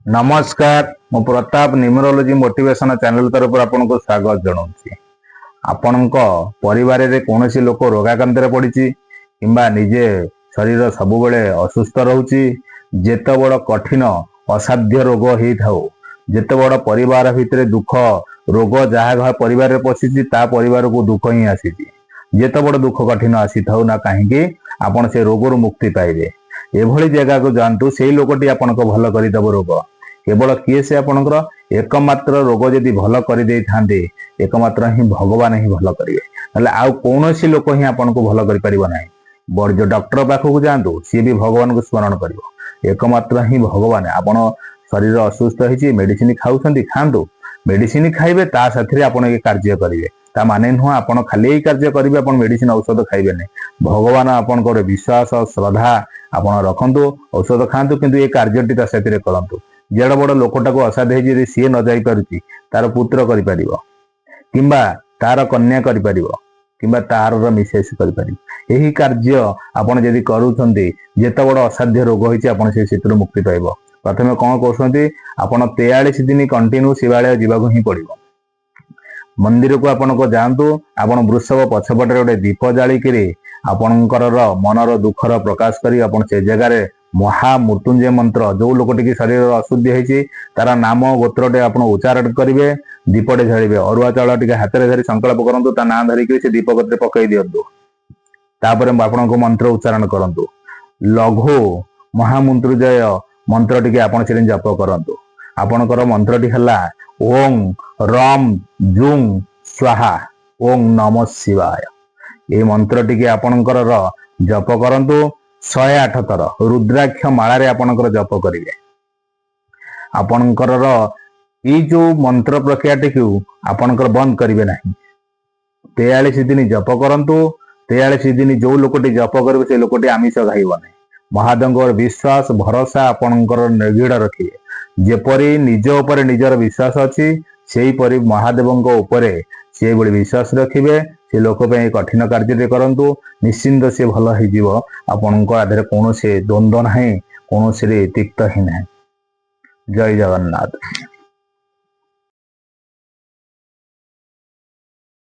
नमस्कार मु Pratap numerology motivation channel तरफ आपको स्वागत जनाऊँ। आपण परिवार रे कौन सी लोक रोगाक्रांत पड़ी किंबा निजे शरीर सबुबले असुस्थ रोचे जेते बड़ कठिन असाध्य रोग ही थाऊ जेते बड़ परिवार भितर दुख रोग जहाँ परिवार पशिची ता परिवार को दुख ही आसी जेते बड़ दुख कठिन आसी थाऊ ना कहीं आपण से रोग मुक्ति पाइबे एभली जगह को जातु से लोकटी आपण भल करदेव रोग केवल किए से आपणकर एकमात्र रोग जदि भल कर दे एकमात्र ही भगवान ही भल करेंगे आउ कौन सी लोक ही आपन को भल कर बड़ जो डॉक्टर पाखक जातु सी भी भगवान को स्मरण कर एकमात्र ही भगवान आपण शरीर असुस्थ होती मेडिसिन खाऊँ खातु मेडिसिन खाइबे ता साथी आप कार्य करेंगे ता माने नुह आप खाली यही कार्य करेंगे आप मेडिसिन औषध खाइबे नहीं भगवान आपन विश्वास श्रद्धा आप रखु औषध खातु किंतु ये कार्यटी करूँ जेड़ बड़ लोकटा को असाध्य सी न जाई पारुची तार पुत्र करिपार किंबा तार कन्या करिपार किंबा तार मिसेस करिपार यही कार्य आपण जदि करूछंती जेते बड़ असाध्य रोग होइछि आपण से चित्र मुक्ति पाइबो। प्रथमे कौन कहउछंती आपण 43 दिन कंटिन्यू शिवालय जीवाको ही पड़िबो। मंदिर को आपण को जांतु आपण वृषभ पछपटे गोटे दीप जाली किरी आपणकर मनर दुखर प्रकाश करी आपण से जगह महामृत्युंजय मंत्र जो लोकटी की शरीर अशुद्धि होती तार नाम गोत्रटे आप उच्चारण करेंगे दीपटे झाड़े अरुआ चाउल टे हाथ में धरी संकल्प करूँ ता ना धरिक से दीप गते पकई दिंतु तापर आपण को मंत्र उच्चारण करूँ लघु महामृत्युंजय मंत्र टी आप जप करूँ आपणकर मंत्रटी है ओं रम जुंग स्वाहा ओं नमः शिवाय ये मंत्र टी आपणकर जप करूँ 108 थर रुद्राक्ष मालारे आपणकर जप करेंगे आपणकर ये जो मंत्र प्रक्रियाटी को आपणकर बंद करेंगे ना 43 दिन जप करंतु 43 दिन जो लोकटी जप करेंगे से लोकटी आमिष खाइब नहीं महादेव विश्वास भरोसा आपणकर निर्भीड़ रखिए जेपरी निज उपर निजर विश्वास अच्छी से परी महादेवों उपरे से बड़ी विश्वास रखिए से लोक कठिन कार्य करंतु निश्चिंत से भल हो आपण आधार कौन से द्वंद्व ना कौन तिक्त ही ना। जय जगन्नाथ।